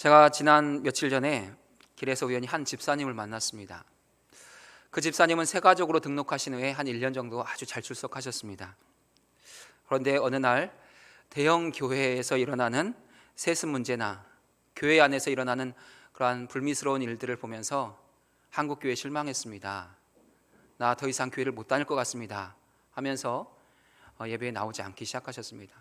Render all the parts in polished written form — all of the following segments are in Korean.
제가 지난 며칠 전에 길에서 우연히 한 집사님을 만났습니다. 그 집사님은 새 가족으로 등록하신 후에 한 1년 정도 아주 잘 출석하셨습니다. 그런데 어느 날 대형 교회에서 일어나는 세습 문제나 교회 안에서 일어나는 그러한 불미스러운 일들을 보면서 한국 교회에 실망했습니다. 나 더 이상 교회를 못 다닐 것 같습니다 하면서 예배에 나오지 않기 시작하셨습니다.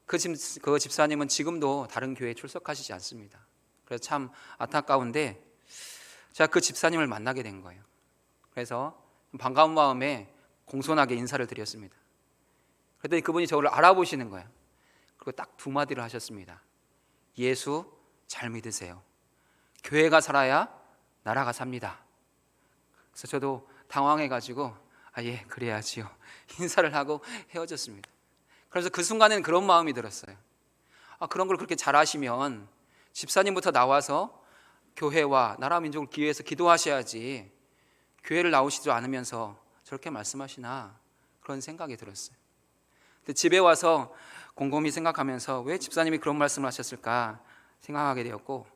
그 집사님은 지금도 다른 교회에 출석하시지 않습니다. 그래서 참 안타까운데 제가 그 집사님을 만나게 된 거예요. 그래서 반가운 마음에 공손하게 인사를 드렸습니다. 그랬더니 그분이 저를 알아보시는 거예요. 그리고 딱 두 마디를 하셨습니다. 예수 잘 믿으세요. 교회가 살아야 나라가 삽니다. 그래서 저도 당황해가지고 예 그래야지요 인사를 하고 헤어졌습니다. 그래서 그 순간에는 그런 마음이 들었어요. 그런 걸 그렇게 잘하시면 집사님부터 나와서 교회와 나라 민족을 기회해서 기도하셔야지 교회를 나오시지 않으면서 저렇게 말씀하시나 그런 생각이 들었어요. 근데 집에 와서 곰곰이 생각하면서 왜 집사님이 그런 말씀을 하셨을까 생각하게 되었고,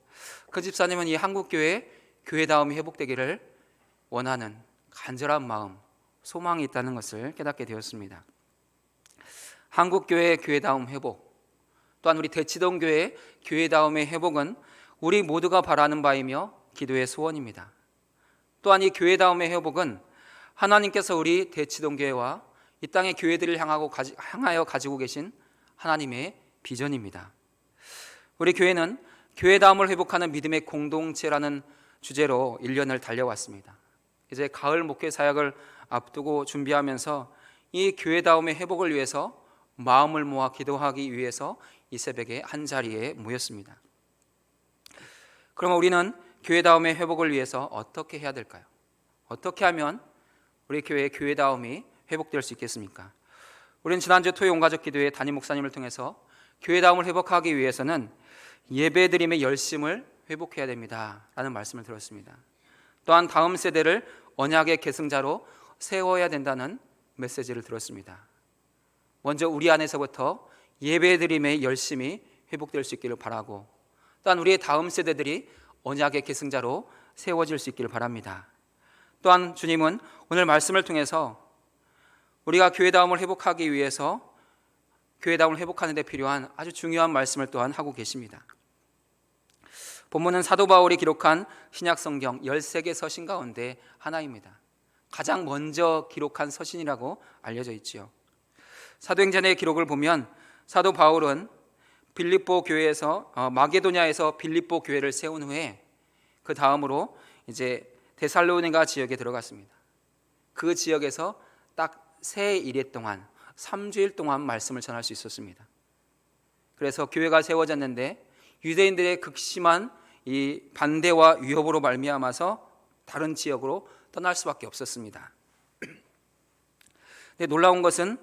그 집사님은 이 한국교회 교회다움이 회복되기를 원하는 간절한 마음, 소망이 있다는 것을 깨닫게 되었습니다. 한국교회의 교회다움 회복, 또한 우리 대치동교회의 교회다움의 회복은 우리 모두가 바라는 바이며 기도의 소원입니다. 또한 이 교회다움의 회복은 하나님께서 우리 대치동교회와 이 땅의 교회들을 향하여 가지고 계신 하나님의 비전입니다. 우리 교회는 교회다움을 회복하는 믿음의 공동체라는 주제로 1년을 달려왔습니다. 이제 가을 목회 사역을 앞두고 준비하면서 이 교회다움의 회복을 위해서 마음을 모아 기도하기 위해서 이 새벽에 한 자리에 모였습니다. 그럼 우리는 교회다움의 회복을 위해서 어떻게 해야 될까요? 어떻게 하면 우리 교회의 교회다움이 회복될 수 있겠습니까? 우리는 지난주 토요 온가족 기도회 담임 목사님을 통해서 교회다움을 회복하기 위해서는 예배드림의 열심을 회복해야 됩니다 라는 말씀을 들었습니다. 또한 다음 세대를 언약의 계승자로 세워야 된다는 메시지를 들었습니다. 먼저 우리 안에서부터 예배드림의 열심이 회복될 수 있기를 바라고, 또한 우리의 다음 세대들이 언약의 계승자로 세워질 수 있기를 바랍니다. 또한 주님은 오늘 말씀을 통해서 우리가 교회다움을 회복하기 위해서 교회다움을 회복하는 데 필요한 아주 중요한 말씀을 또한 하고 계십니다. 본문은 사도 바울이 기록한 신약성경 13개 서신 가운데 하나입니다. 가장 먼저 기록한 서신이라고 알려져 있지요. 사도행전의 기록을 보면 사도 바울은 빌립보 교회에서 마게도냐에서 빌립보 교회를 세운 후에 그 다음으로 이제 데살로니가 지역에 들어갔습니다. 그 지역에서 딱 새 일회 동안 3주일 동안 말씀을 전할 수 있었습니다. 그래서 교회가 세워졌는데 유대인들의 극심한 이 반대와 위협으로 말미암아서 다른 지역으로 떠날 수밖에 없었습니다. 근데 놀라운 것은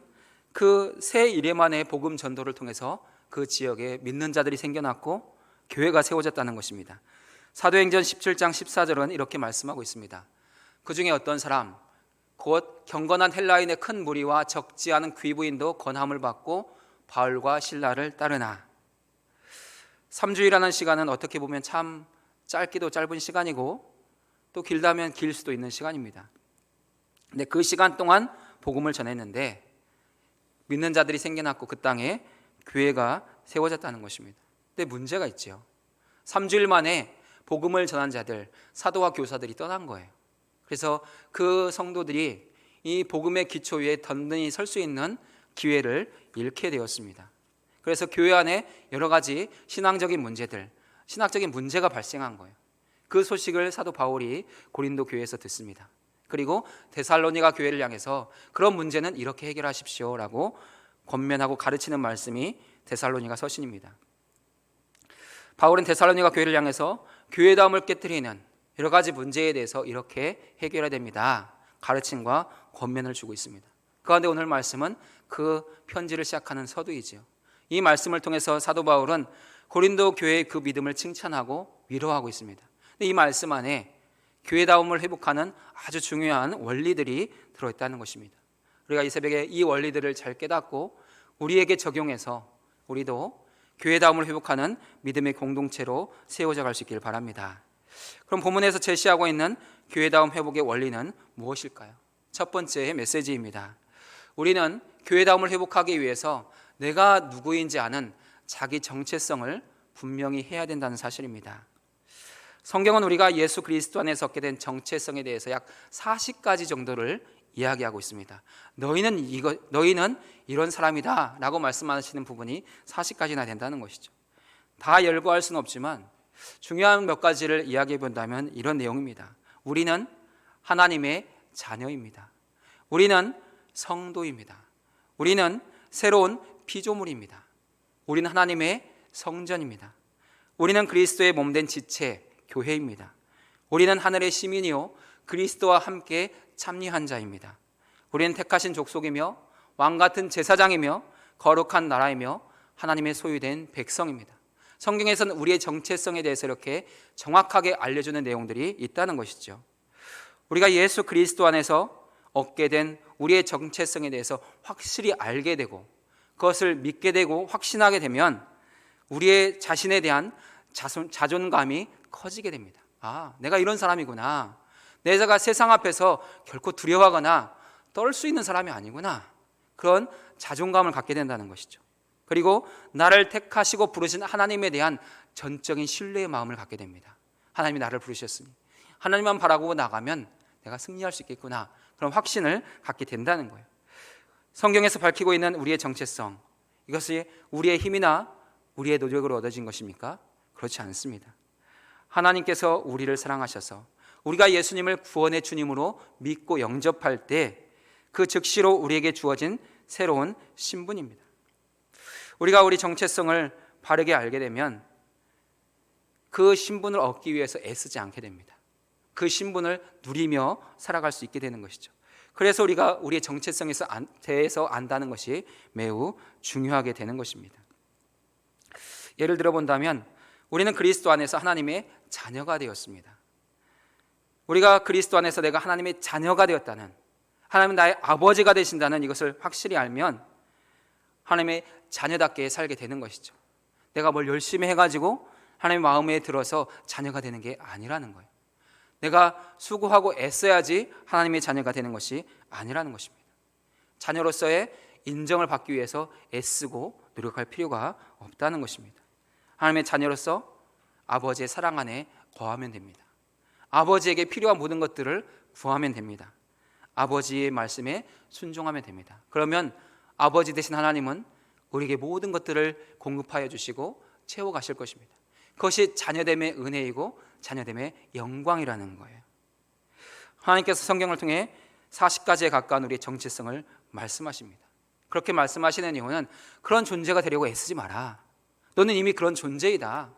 그 새 일회만의 복음 전도를 통해서 그 지역에 믿는 자들이 생겨났고 교회가 세워졌다는 것입니다. 사도행전 17장 14절은 이렇게 말씀하고 있습니다. 그 중에 어떤 사람 곧 경건한 헬라인의 큰 무리와 적지 않은 귀부인도 권함을 받고 바울과 실라를 따르나. 3주일이라는 시간은 어떻게 보면 참 짧기도 짧은 시간이고 또 길다면 길 수도 있는 시간입니다. 근데 그 시간 동안 복음을 전했는데 믿는 자들이 생겨났고 그 땅에 교회가 세워졌다는 것입니다. 근데 문제가 있죠. 3주일 만에 복음을 전한 자들, 사도와 교사들이 떠난 거예요. 그래서 그 성도들이 이 복음의 기초 위에 든든히 설 수 있는 기회를 잃게 되었습니다. 그래서 교회 안에 여러 가지 신앙적인 문제들, 신학적인 문제가 발생한 거예요. 그 소식을 사도 바울이 고린도 교회에서 듣습니다. 그리고 데살로니가 교회를 향해서 그런 문제는 이렇게 해결하십시오라고 권면하고 가르치는 말씀이 데살로니가 서신입니다. 바울은 데살로니가 교회를 향해서 교회다움을 깨뜨리는 여러 가지 문제에 대해서 이렇게 해결해야 됩니다 가르침과 권면을 주고 있습니다. 그런데 오늘 말씀은 그 편지를 시작하는 서두이지요. 이 말씀을 통해서 사도 바울은 고린도 교회의 그 믿음을 칭찬하고 위로하고 있습니다. 근데 이 말씀 안에 교회다움을 회복하는 아주 중요한 원리들이 들어있다는 것입니다. 우리가 이 새벽에 이 원리들을 잘 깨닫고 우리에게 적용해서 우리도 교회다움을 회복하는 믿음의 공동체로 세워져 갈 수 있기를 바랍니다. 그럼 본문에서 제시하고 있는 교회다움 회복의 원리는 무엇일까요? 첫 번째 메시지입니다. 우리는 교회다움을 회복하기 위해서 내가 누구인지 아는 자기 정체성을 분명히 해야 된다는 사실입니다. 성경은 우리가 예수 그리스도 안에서 얻게 된 정체성에 대해서 약 40가지 정도를 이야기하고 있습니다. 너희는 이런 사람이다 라고 말씀하시는 부분이 40가지나 된다는 것이죠. 다 열거할 수는 없지만 중요한 몇 가지를 이야기해 본다면 이런 내용입니다. 우리는 하나님의 자녀입니다. 우리는 성도입니다. 우리는 새로운 피조물입니다. 우리는 하나님의 성전입니다. 우리는 그리스도의 몸된 지체, 교회입니다. 우리는 하늘의 시민이요 그리스도와 함께 참여한 자입니다. 우리는 택하신 족속이며 왕같은 제사장이며 거룩한 나라이며 하나님의 소유된 백성입니다. 성경에서는 우리의 정체성에 대해서 이렇게 정확하게 알려주는 내용들이 있다는 것이죠. 우리가 예수 그리스도 안에서 얻게 된 우리의 정체성에 대해서 확실히 알게 되고 그것을 믿게 되고 확신하게 되면 우리의 자신에 대한 자존감이 커지게 됩니다. 아, 내가 이런 사람이구나. 내가 세상 앞에서 결코 두려워하거나 떨 수 있는 사람이 아니구나. 그런 자존감을 갖게 된다는 것이죠. 그리고 나를 택하시고 부르신 하나님에 대한 전적인 신뢰의 마음을 갖게 됩니다. 하나님이 나를 부르셨으니 하나님만 바라보고 나가면 내가 승리할 수 있겠구나. 그런 확신을 갖게 된다는 거예요. 성경에서 밝히고 있는 우리의 정체성, 이것이 우리의 힘이나 우리의 노력으로 얻어진 것입니까? 그렇지 않습니다. 하나님께서 우리를 사랑하셔서 우리가 예수님을 구원의 주님으로 믿고 영접할 때 그 즉시로 우리에게 주어진 새로운 신분입니다. 우리가 우리 정체성을 바르게 알게 되면 그 신분을 얻기 위해서 애쓰지 않게 됩니다. 그 신분을 누리며 살아갈 수 있게 되는 것이죠. 그래서 우리가 우리의 정체성에 대해서 안다는 것이 매우 중요하게 되는 것입니다. 예를 들어 본다면 우리는 그리스도 안에서 하나님의 자녀가 되었습니다. 우리가 그리스도 안에서 내가 하나님의 자녀가 되었다는, 하나님은 나의 아버지가 되신다는 이것을 확실히 알면 하나님의 자녀답게 살게 되는 것이죠. 내가 뭘 열심히 해가지고 하나님의 마음에 들어서 자녀가 되는 게 아니라는 거예요. 내가 수고하고 애써야지 하나님의 자녀가 되는 것이 아니라는 것입니다. 자녀로서의 인정을 받기 위해서 애쓰고 노력할 필요가 없다는 것입니다. 하나님의 자녀로서 아버지의 사랑 안에 거하면 됩니다. 아버지에게 필요한 모든 것들을 구하면 됩니다. 아버지의 말씀에 순종하면 됩니다. 그러면 아버지 되신 하나님은 우리에게 모든 것들을 공급하여 주시고 채워가실 것입니다. 그것이 자녀됨의 은혜이고 자녀됨의 영광이라는 거예요. 하나님께서 성경을 통해 40가지에 가까운 우리의 정체성을 말씀하십니다. 그렇게 말씀하시는 이유는 그런 존재가 되려고 애쓰지 마라. 너는 이미 그런 존재이다.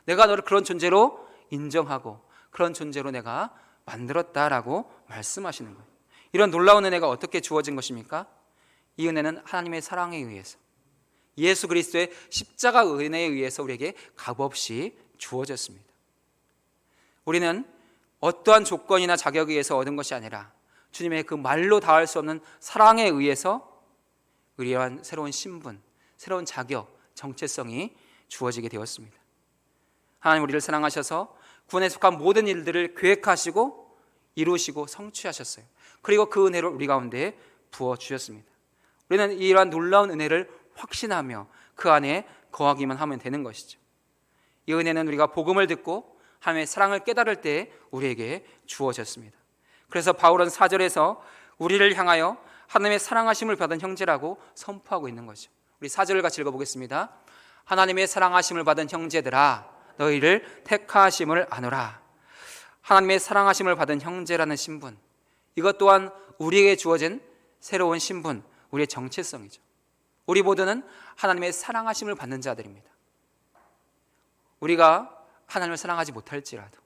내가 너를 그런 존재로 인정하고 그런 존재로 내가 만들었다라고 말씀하시는 거예요. 이런 놀라운 은혜가 어떻게 주어진 것입니까? 이 은혜는 하나님의 사랑에 의해서, 예수 그리스도의 십자가 은혜에 의해서 우리에게 값없이 주어졌습니다. 우리는 어떠한 조건이나 자격에 의해서 얻은 것이 아니라 주님의 그 말로 다할 수 없는 사랑에 의해서 우리한 새로운 신분, 새로운 자격, 정체성이 주어지게 되었습니다. 하나님 우리를 사랑하셔서 구원에 속한 모든 일들을 계획하시고 이루시고 성취하셨어요. 그리고 그 은혜를 우리 가운데 부어주셨습니다. 우리는 이러한 놀라운 은혜를 확신하며 그 안에 거하기만 하면 되는 것이죠. 이 은혜는 우리가 복음을 듣고 하나님의 사랑을 깨달을 때 우리에게 주어졌습니다. 그래서 바울은 4절에서 우리를 향하여 하나님의 사랑하심을 받은 형제라고 선포하고 있는 거죠. 우리 4절을 같이 읽어보겠습니다. 하나님의 사랑하심을 받은 형제들아 너희를 택하심을 아노라. 하나님의 사랑하심을 받은 형제라는 신분, 이것 또한 우리에게 주어진 새로운 신분, 우리의 정체성이죠. 우리 모두는 하나님의 사랑하심을 받는 자들입니다. 우리가 하나님을 사랑하지 못할지라도,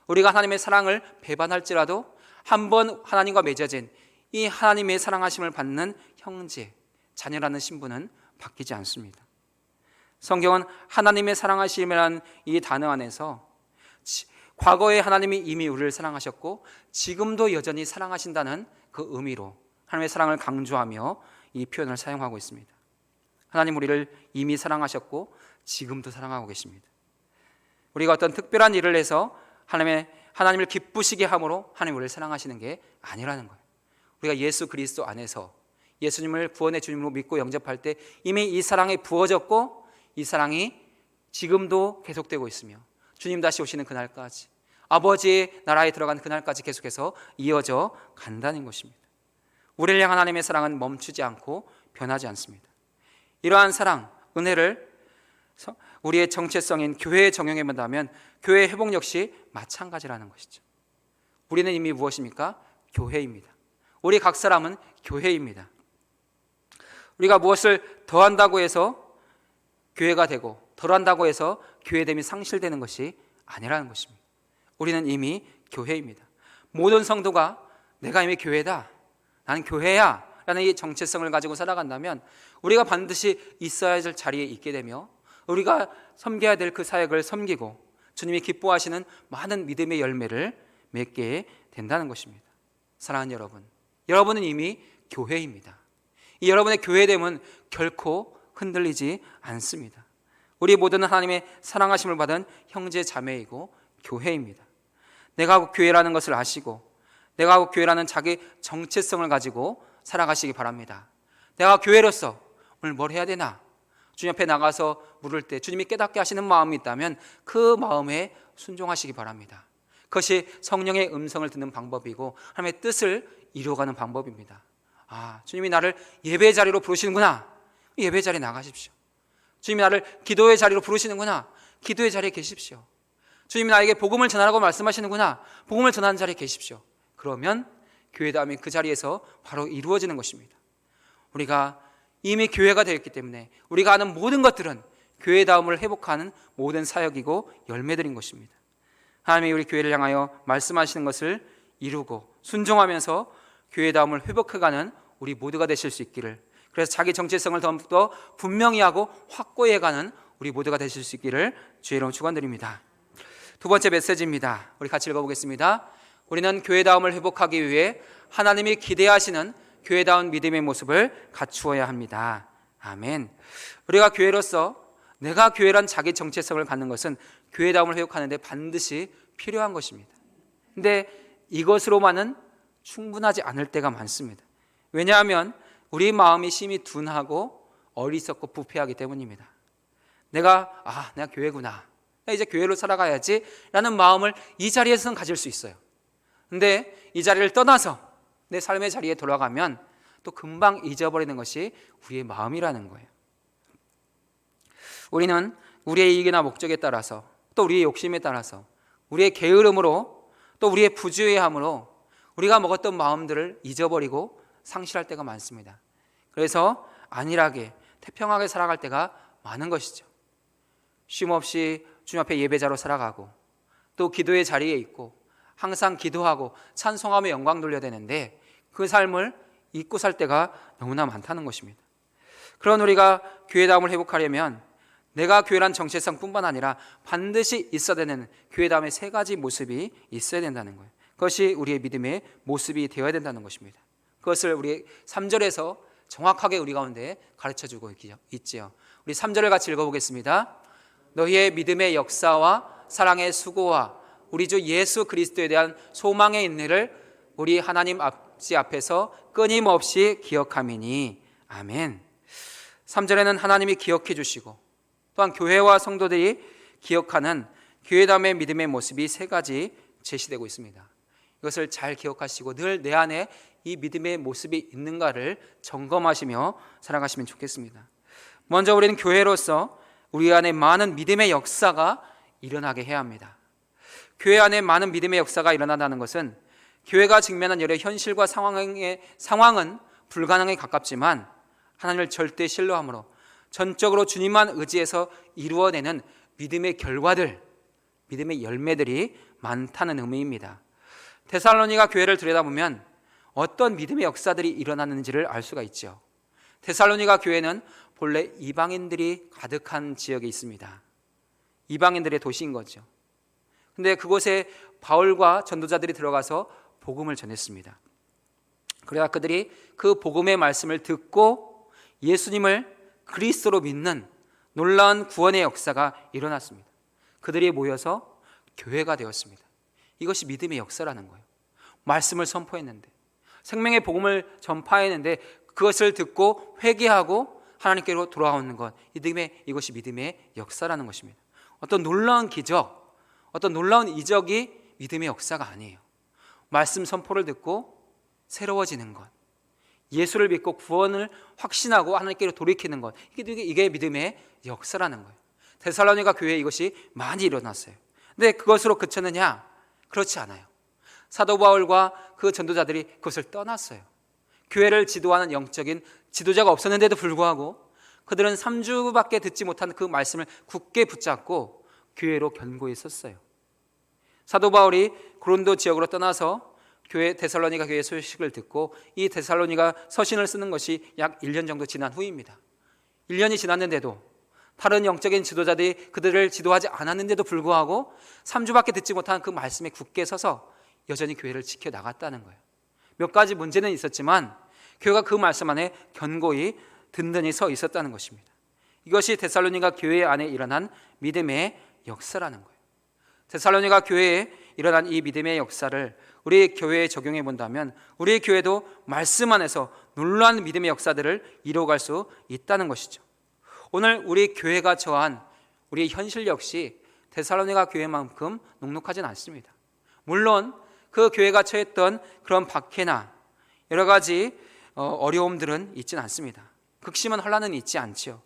우리가 하나님의 사랑을 배반할지라도 한번 하나님과 맺어진 이 하나님의 사랑하심을 받는 형제, 자녀라는 신분은 바뀌지 않습니다. 성경은 하나님의 사랑하심이라는 이 단어 안에서 과거에 하나님이 이미 우리를 사랑하셨고 지금도 여전히 사랑하신다는 그 의미로 하나님의 사랑을 강조하며 이 표현을 사용하고 있습니다. 하나님 우리를 이미 사랑하셨고 지금도 사랑하고 계십니다. 우리가 어떤 특별한 일을 해서 하나님을 기쁘시게 함으로 하나님 우리를 사랑하시는 게 아니라는 거예요. 우리가 예수 그리스도 안에서 예수님을 구원의 주님으로 믿고 영접할 때 이미 이 사랑이 부어졌고 이 사랑이 지금도 계속되고 있으며 주님 다시 오시는 그날까지, 아버지의 나라에 들어간 그날까지 계속해서 이어져 간다는 것입니다. 우리를 향한 하나님의 사랑은 멈추지 않고 변하지 않습니다. 이러한 사랑, 은혜를 우리의 정체성인 교회에 적용해 본다면 교회의 회복 역시 마찬가지라는 것이죠. 우리는 이미 무엇입니까? 교회입니다. 우리 각 사람은 교회입니다. 우리가 무엇을 더한다고 해서 교회가 되고 덜한다고 해서 교회됨이 상실되는 것이 아니라는 것입니다. 우리는 이미 교회입니다. 모든 성도가 내가 이미 교회다, 나는 교회야 라는 이 정체성을 가지고 살아간다면 우리가 반드시 있어야 할 자리에 있게 되며 우리가 섬겨야 될 그 사역을 섬기고 주님이 기뻐하시는 많은 믿음의 열매를 맺게 된다는 것입니다. 사랑하는 여러분, 여러분은 이미 교회입니다. 이 여러분의 교회됨은 결코 흔들리지 않습니다. 우리 모두는 하나님의 사랑하심을 받은 형제 자매이고 교회입니다. 내가 교회라는 것을 아시고 내가 교회라는 자기 정체성을 가지고 살아가시기 바랍니다. 내가 교회로서 오늘 뭘 해야 되나? 주님 앞에 나가서 물을 때 주님이 깨닫게 하시는 마음이 있다면 그 마음에 순종하시기 바랍니다. 그것이 성령의 음성을 듣는 방법이고 하나님의 뜻을 이루어가는 방법입니다. 주님이 나를 예배 자리로 부르시는구나. 예배 자리에 나가십시오. 주님이 나를 기도의 자리로 부르시는구나. 기도의 자리에 계십시오. 주님이 나에게 복음을 전하라고 말씀하시는구나. 복음을 전하는 자리에 계십시오. 그러면 교회다움이 그 자리에서 바로 이루어지는 것입니다. 우리가 이미 교회가 되었기 때문에 우리가 하는 모든 것들은 교회다움을 회복하는 모든 사역이고 열매들인 것입니다. 하나님이 우리 교회를 향하여 말씀하시는 것을 이루고 순종하면서 교회다움을 회복해가는 우리 모두가 되실 수 있기를, 그래서 자기 정체성을 더욱더 분명히 하고 확고히 해가는 우리 모두가 되실 수 있기를 주의 이름으로 축원드립니다. 두 번째 메시지입니다. 우리 같이 읽어보겠습니다. 우리는 교회다움을 회복하기 위해 하나님이 기대하시는 교회다운 믿음의 모습을 갖추어야 합니다. 아멘. 우리가 교회로서 내가 교회란 자기 정체성을 갖는 것은 교회다움을 회복하는 데 반드시 필요한 것입니다. 근데 이것으로만은 충분하지 않을 때가 많습니다. 왜냐하면 우리 마음이 심히 둔하고 어리석고 부패하기 때문입니다. 내가 교회구나, 이제 교회로 살아가야지 라는 마음을 이 자리에서는 가질 수 있어요. 근데 이 자리를 떠나서 내 삶의 자리에 돌아가면 또 금방 잊어버리는 것이 우리의 마음이라는 거예요. 우리는 우리의 이익이나 목적에 따라서 또 우리의 욕심에 따라서 우리의 게으름으로 또 우리의 부주의함으로 우리가 먹었던 마음들을 잊어버리고 상실할 때가 많습니다. 그래서 안일하게 태평하게 살아갈 때가 많은 것이죠. 쉼없이 주님 앞에 예배자로 살아가고 또 기도의 자리에 있고 항상 기도하고 찬송하며 영광 돌려야 되는데 그 삶을 잊고 살 때가 너무나 많다는 것입니다. 그런 우리가 교회다움을 회복하려면 내가 교회란 정체성뿐만 아니라 반드시 있어야 되는 교회다움의 세 가지 모습이 있어야 된다는 거예요. 그것이 우리의 믿음의 모습이 되어야 된다는 것입니다. 그것을 우리 3절에서 정확하게 우리 가운데 가르쳐주고 있지요. 우리 3절을 같이 읽어보겠습니다. 너희의 믿음의 역사와 사랑의 수고와 우리 주 예수 그리스도에 대한 소망의 인내를 우리 하나님 아버지 앞에서 끊임없이 기억함이니. 아멘. 3절에는 하나님이 기억해 주시고 또한 교회와 성도들이 기억하는 교회다움의 믿음의 모습이 세 가지 제시되고 있습니다. 이것을 잘 기억하시고 늘 내 안에 이 믿음의 모습이 있는가를 점검하시며 살아가시면 좋겠습니다. 먼저 우리는 교회로서 우리 안에 많은 믿음의 역사가 일어나게 해야 합니다. 교회 안에 많은 믿음의 역사가 일어난다는 것은 교회가 직면한 여러 현실과 상황은 불가능에 가깝지만 하나님을 절대 신뢰함으로 전적으로 주님만 의지해서 이루어내는 믿음의 결과들, 믿음의 열매들이 많다는 의미입니다. 데살로니가 교회를 들여다보면 어떤 믿음의 역사들이 일어나는지를 알 수가 있죠. 데살로니가 교회는 본래 이방인들이 가득한 지역에 있습니다. 이방인들의 도시인 거죠. 근데 그곳에 바울과 전도자들이 들어가서 복음을 전했습니다. 그러다 그들이 그 복음의 말씀을 듣고 예수님을 그리스도로 믿는 놀라운 구원의 역사가 일어났습니다. 그들이 모여서 교회가 되었습니다. 이것이 믿음의 역사라는 거예요. 말씀을 선포했는데, 생명의 복음을 전파했는데 그것을 듣고 회개하고 하나님께로 돌아오는 것, 이것이 믿음의 역사라는 것입니다. 어떤 놀라운 기적, 어떤 놀라운 이적이 믿음의 역사가 아니에요. 말씀 선포를 듣고 새로워지는 것, 예수를 믿고 구원을 확신하고 하나님께로 돌이키는 것, 이게 믿음의 역사라는 거예요. 데살로니가 교회에 이것이 많이 일어났어요. 근데 그것으로 그쳤느냐? 그렇지 않아요. 사도 바울과 그 전도자들이 그것을 떠났어요. 교회를 지도하는 영적인 지도자가 없었는데도 불구하고 그들은 3주밖에 듣지 못한 그 말씀을 굳게 붙잡고 교회로 견고히 섰어요. 사도 바울이 고린도 지역으로 떠나서 데살로니가 교회 소식을 듣고 이 데살로니가 서신을 쓰는 것이 약 1년 정도 지난 후입니다. 1년이 지났는데도 다른 영적인 지도자들이 그들을 지도하지 않았는데도 불구하고 3주밖에 듣지 못한 그 말씀에 굳게 서서 여전히 교회를 지켜나갔다는 거예요. 몇 가지 문제는 있었지만 교회가 그 말씀 안에 견고히 든든히 서 있었다는 것입니다. 이것이 데살로니가 교회 안에 일어난 믿음의 역사라는 거예요. 데살로니가 교회에 일어난 이 믿음의 역사를 우리 교회에 적용해 본다면 우리 교회도 말씀 안에서 놀라운 믿음의 역사들을 이루어갈 수 있다는 것이죠. 오늘 우리 교회가 처한 우리의 현실 역시 데살로니가 교회만큼 녹록하진 않습니다. 물론 그 교회가 처했던 그런 박해나 여러 가지 어려움들은 있지는 않습니다. 극심한 혼란은 있지 않지요.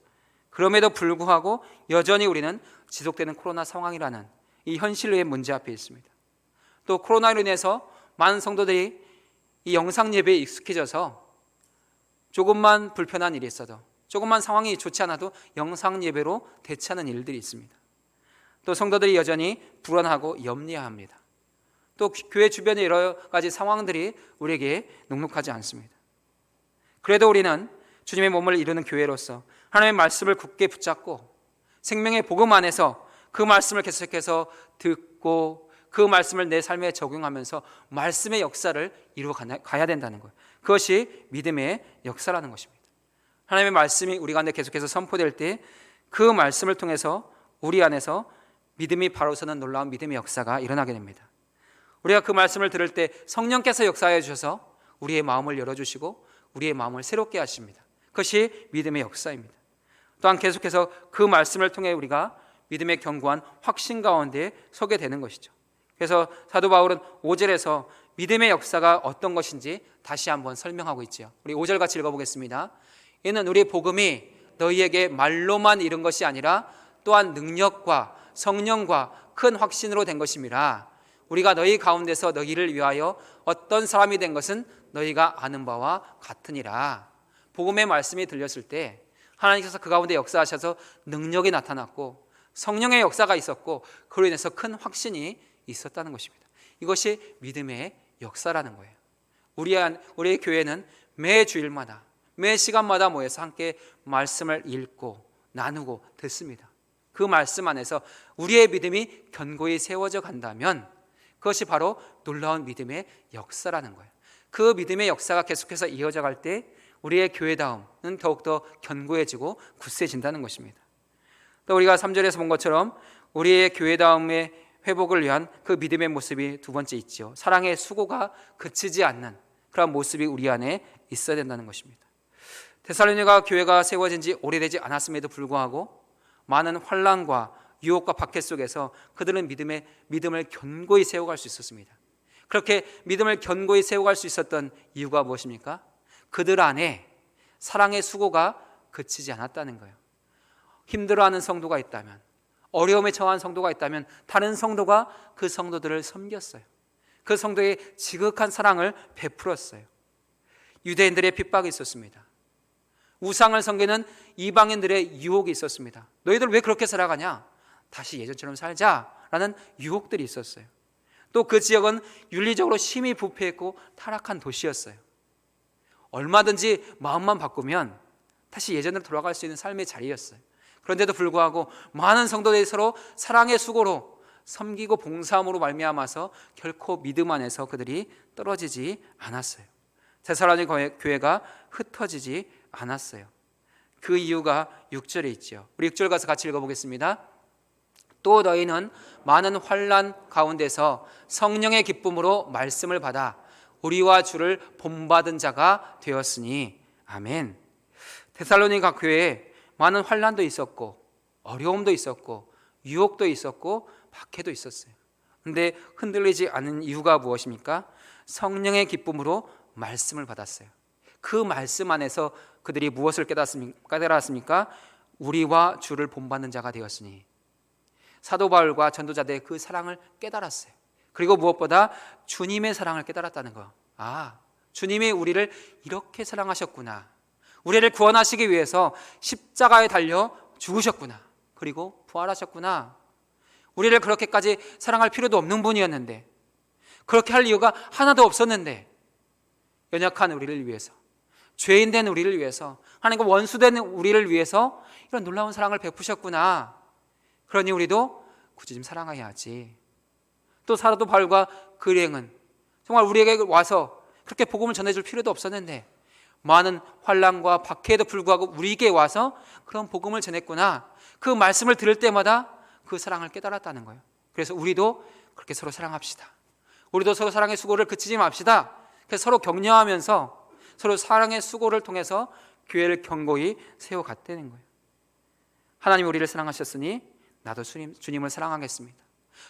그럼에도 불구하고 여전히 우리는 지속되는 코로나 상황이라는 이 현실의 문제 앞에 있습니다. 또 코로나로 인해서 많은 성도들이 이 영상 예배에 익숙해져서 조금만 불편한 일이 있어도, 조금만 상황이 좋지 않아도 영상 예배로 대체하는 일들이 있습니다. 또 성도들이 여전히 불안하고 염려합니다. 또 교회 주변의 여러 가지 상황들이 우리에게 녹록하지 않습니다. 그래도 우리는 주님의 몸을 이루는 교회로서 하나님의 말씀을 굳게 붙잡고 생명의 복음 안에서 그 말씀을 계속해서 듣고 그 말씀을 내 삶에 적용하면서 말씀의 역사를 이루어 가야 된다는 거예요. 그것이 믿음의 역사라는 것입니다. 하나님의 말씀이 우리 가운데 계속해서 선포될 때 그 말씀을 통해서 우리 안에서 믿음이 바로 서는 놀라운 믿음의 역사가 일어나게 됩니다. 우리가 그 말씀을 들을 때 성령께서 역사해 주셔서 우리의 마음을 열어주시고 우리의 마음을 새롭게 하십니다. 그것이 믿음의 역사입니다. 또한 계속해서 그 말씀을 통해 우리가 믿음의 견고한 확신 가운데 서게 되는 것이죠. 그래서 사도 바울은 5절에서 믿음의 역사가 어떤 것인지 다시 한번 설명하고 있죠. 우리 5절 같이 읽어보겠습니다. 이는 우리 복음이 너희에게 말로만 이른 것이 아니라 또한 능력과 성령과 큰 확신으로 된 것임이라. 우리가 너희 가운데서 너희를 위하여 어떤 사람이 된 것은 너희가 아는 바와 같으니라. 복음의 말씀이 들렸을 때 하나님께서 그 가운데 역사하셔서 능력이 나타났고 성령의 역사가 있었고 그로 인해서 큰 확신이 있었다는 것입니다. 이것이 믿음의 역사라는 거예요. 우리의 교회는 매 주일마다 매 시간마다 모여서 함께 말씀을 읽고 나누고 듣습니다. 그 말씀 안에서 우리의 믿음이 견고히 세워져 간다면 그것이 바로 놀라운 믿음의 역사라는 거예요. 그 믿음의 역사가 계속해서 이어져 갈 때 우리의 교회다움은 더욱더 견고해지고 굳세진다는 것입니다. 또 우리가 3절에서 본 것처럼 우리의 교회다움의 회복을 위한 그 믿음의 모습이 두 번째 있죠. 사랑의 수고가 그치지 않는 그런 모습이 우리 안에 있어야 된다는 것입니다. 데살로니가 교회가 세워진 지 오래되지 않았음에도 불구하고 많은 환난과 유혹과 박해 속에서 그들은 믿음을 견고히 세워갈 수 있었습니다. 그렇게 믿음을 견고히 세워갈 수 있었던 이유가 무엇입니까? 그들 안에 사랑의 수고가 그치지 않았다는 거예요. 힘들어하는 성도가 있다면, 어려움에 처한 성도가 있다면 다른 성도가 그 성도들을 섬겼어요. 그 성도의 지극한 사랑을 베풀었어요. 유대인들의 핍박이 있었습니다. 우상을 섬기는 이방인들의 유혹이 있었습니다. 너희들 왜 그렇게 살아가냐? 다시 예전처럼 살자라는 유혹들이 있었어요. 또 그 지역은 윤리적으로 심히 부패했고 타락한 도시였어요. 얼마든지 마음만 바꾸면 다시 예전으로 돌아갈 수 있는 삶의 자리였어요. 그런데도 불구하고 많은 성도들이 서로 사랑의 수고로 섬기고 봉사함으로 말미암아서 결코 믿음 안에서 그들이 떨어지지 않았어요. 데살로니가 교회가 흩어지지 않았어요. 그 이유가 6절에 있죠. 우리 6절 가서 같이 읽어보겠습니다. 또 너희는 많은 환난 가운데서 성령의 기쁨으로 말씀을 받아 우리와 주를 본받은 자가 되었으니 아멘. 데살로니가 교회에 많은 환난도 있었고 어려움도 있었고 유혹도 있었고 박해도 있었어요. 그런데 흔들리지 않은 이유가 무엇입니까? 성령의 기쁨으로 말씀을 받았어요. 그 말씀 안에서 그들이 무엇을 깨달았습니까? 우리와 주를 본받는 자가 되었으니. 사도 바울과 전도자들의 그 사랑을 깨달았어요. 그리고 무엇보다 주님의 사랑을 깨달았다는 거. 주님이 우리를 이렇게 사랑하셨구나. 우리를 구원하시기 위해서 십자가에 달려 죽으셨구나. 그리고 부활하셨구나. 우리를 그렇게까지 사랑할 필요도 없는 분이었는데, 그렇게 할 이유가 하나도 없었는데, 연약한 우리를 위해서, 죄인 된 우리를 위해서, 하나님과 원수된 우리를 위해서 이런 놀라운 사랑을 베푸셨구나. 그러니 우리도 굳이 좀 사랑해야지. 또 사도 바울과 그 일행은 정말 우리에게 와서 그렇게 복음을 전해줄 필요도 없었는데 많은 환난과 박해에도 불구하고 우리에게 와서 그런 복음을 전했구나. 그 말씀을 들을 때마다 그 사랑을 깨달았다는 거예요. 그래서 우리도 그렇게 서로 사랑합시다. 우리도 서로 사랑의 수고를 그치지 맙시다. 그래서 서로 격려하면서 서로 사랑의 수고를 통해서 교회를 견고히 세워갔다는 거예요. 하나님 우리를 사랑하셨으니 나도 주님을 사랑하겠습니다.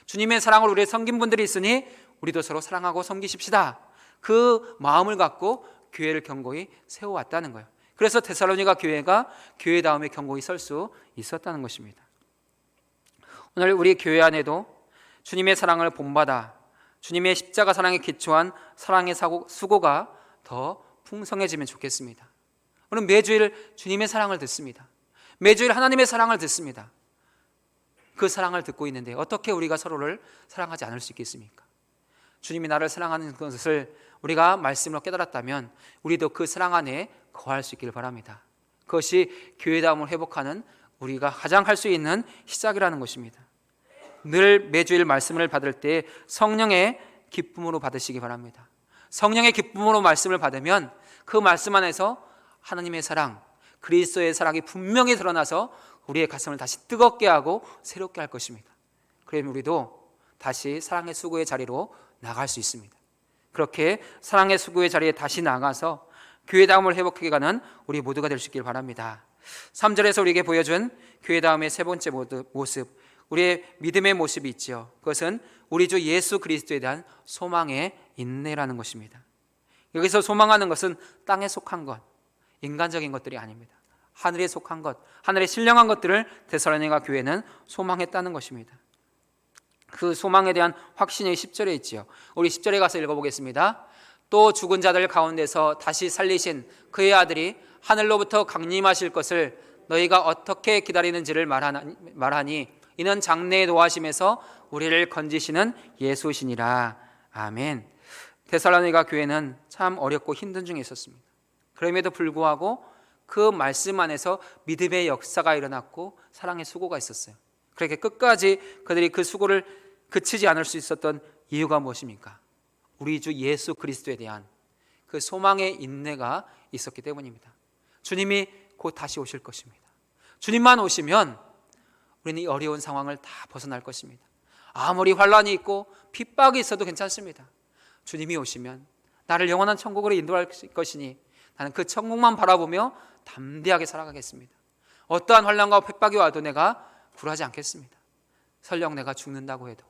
주님의 사랑을 우리의 섬긴 분들이 있으니 우리도 서로 사랑하고 섬기십시다. 그 마음을 갖고 교회를 견고히 세워왔다는 거예요. 그래서 데살로니가 교회가 교회다움에 견고히 설 수 있었다는 것입니다. 오늘 우리 교회 안에도 주님의 사랑을 본받아 주님의 십자가 사랑에 기초한 사랑의 수고가 더 풍성해지면 좋겠습니다. 오늘 매주일 주님의 사랑을 듣습니다. 매주일 하나님의 사랑을 듣습니다. 그 사랑을 듣고 있는데 어떻게 우리가 서로를 사랑하지 않을 수 있겠습니까? 주님이 나를 사랑하는 것을 우리가 말씀으로 깨달았다면 우리도 그 사랑 안에 거할 수 있기를 바랍니다. 그것이 교회다움을 회복하는 우리가 가장 할 수 있는 시작이라는 것입니다. 늘 매주일 말씀을 받을 때 성령의 기쁨으로 받으시기 바랍니다. 성령의 기쁨으로 말씀을 받으면 그 말씀 안에서 하나님의 사랑, 그리스도의 사랑이 분명히 드러나서 우리의 가슴을 다시 뜨겁게 하고 새롭게 할 것입니다. 그러면 우리도 다시 사랑의 수고의 자리로 나갈 수 있습니다. 그렇게 사랑의 수고의 자리에 다시 나가서 교회다움을 회복해가는 우리 모두가 될 수 있길 바랍니다. 3절에서 우리에게 보여준 교회다움의 세 번째 모습, 우리의 믿음의 모습이 있죠. 그것은 우리 주 예수 그리스도에 대한 소망의 인내라는 것입니다. 여기서 소망하는 것은 땅에 속한 것, 인간적인 것들이 아닙니다. 하늘에 속한 것, 하늘에 신령한 것들을 데살로니가 교회는 소망했다는 것입니다. 그 소망에 대한 확신이 10절에 있지요. 우리 10절에 가서 읽어보겠습니다. 또 죽은 자들 가운데서 다시 살리신 그의 아들이 하늘로부터 강림하실 것을 너희가 어떻게 기다리는지를 말하니 이는 장래의 노하심에서 우리를 건지시는 예수시니라. 아멘. 데살로니가 교회는 참 어렵고 힘든 중에 있었습니다. 그럼에도 불구하고 그 말씀 안에서 믿음의 역사가 일어났고 사랑의 수고가 있었어요. 그렇게 끝까지 그들이 그 수고를 그치지 않을 수 있었던 이유가 무엇입니까? 우리 주 예수 그리스도에 대한 그 소망의 인내가 있었기 때문입니다. 주님이 곧 다시 오실 것입니다. 주님만 오시면 우리는 이 어려운 상황을 다 벗어날 것입니다. 아무리 환난이 있고 핍박이 있어도 괜찮습니다. 주님이 오시면 나를 영원한 천국으로 인도할 것이니 나는 그 천국만 바라보며 담대하게 살아가겠습니다. 어떠한 환난과 핍박이 와도 내가 굴하지 않겠습니다. 설령 내가 죽는다고 해도,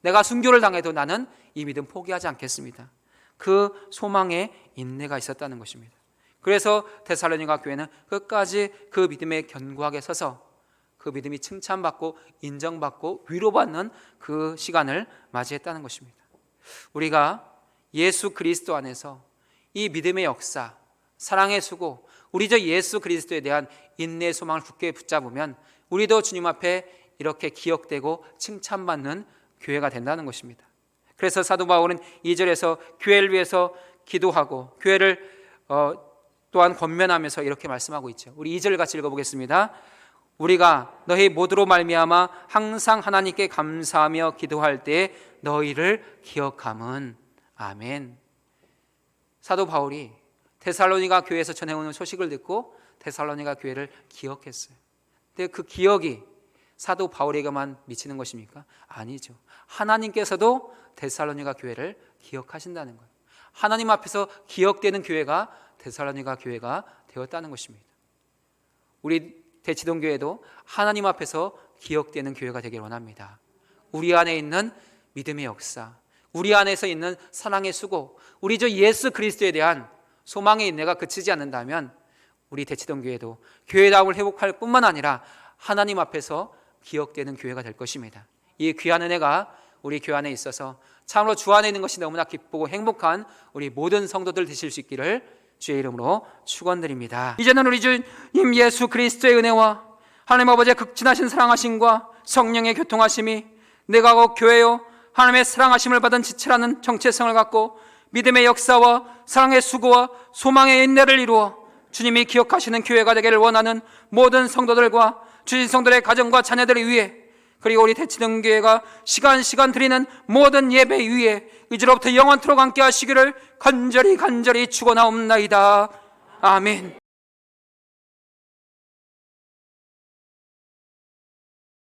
내가 순교를 당해도 나는 이 믿음 포기하지 않겠습니다. 그 소망에 인내가 있었다는 것입니다. 그래서 데살로니가 교회는 끝까지 그 믿음에 견고하게 서서 그 믿음이 칭찬받고 인정받고 위로받는 그 시간을 맞이했다는 것입니다. 우리가 예수 그리스도 안에서 이 믿음의 역사, 사랑의 수고, 우리 저 예수 그리스도에 대한 인내의 소망을 굳게 붙잡으면 우리도 주님 앞에 이렇게 기억되고 칭찬받는 교회가 된다는 것입니다. 그래서 사도 바울은 2절에서 교회를 위해서 기도하고 교회를 또한 권면하면서 이렇게 말씀하고 있죠. 우리 2절 같이 읽어보겠습니다. 우리가 너희 모두로 말미암아 항상 하나님께 감사하며 기도할 때 너희를 기억함은. 아멘. 사도 바울이 데살로니가 교회에서 전해오는 소식을 듣고 데살로니가 교회를 기억했어요. 근데 그 기억이 사도 바울에게만 미치는 것입니까? 아니죠. 하나님께서도 데살로니가 교회를 기억하신다는 거예요. 하나님 앞에서 기억되는 교회가 데살로니가 교회가 되었다는 것입니다. 우리 대치동 교회도 하나님 앞에서 기억되는 교회가 되길 원합니다. 우리 안에 있는 믿음의 역사, 우리 안에서 있는 사랑의 수고, 우리 주 예수 그리스도에 대한 소망의 인내가 그치지 않는다면 우리 대치동 교회도 교회다움을 회복할 뿐만 아니라 하나님 앞에서 기억되는 교회가 될 것입니다. 이 귀한 은혜가 우리 교회 안에 있어서 참으로 주 안에 있는 것이 너무나 기쁘고 행복한 우리 모든 성도들 되실 수 있기를 주의 이름으로 축원드립니다. 이제는 우리 주님 예수 그리스도의 은혜와 하나님 아버지의 극진하신 사랑하심과 성령의 교통하심이 내가 곧 교회요 하나님의 사랑하심을 받은 지체라는 정체성을 갖고 믿음의 역사와 사랑의 수고와 소망의 인내를 이루어 주님이 기억하시는 교회가 되기를 원하는 모든 성도들과 주신 성도들의 가정과 자녀들을 위해, 그리고 우리 대치동 교회가 시간 드리는 모든 예배 위에 이제로부터 영원토록 함께 하시기를 간절히 축원하옵나이다. 아멘.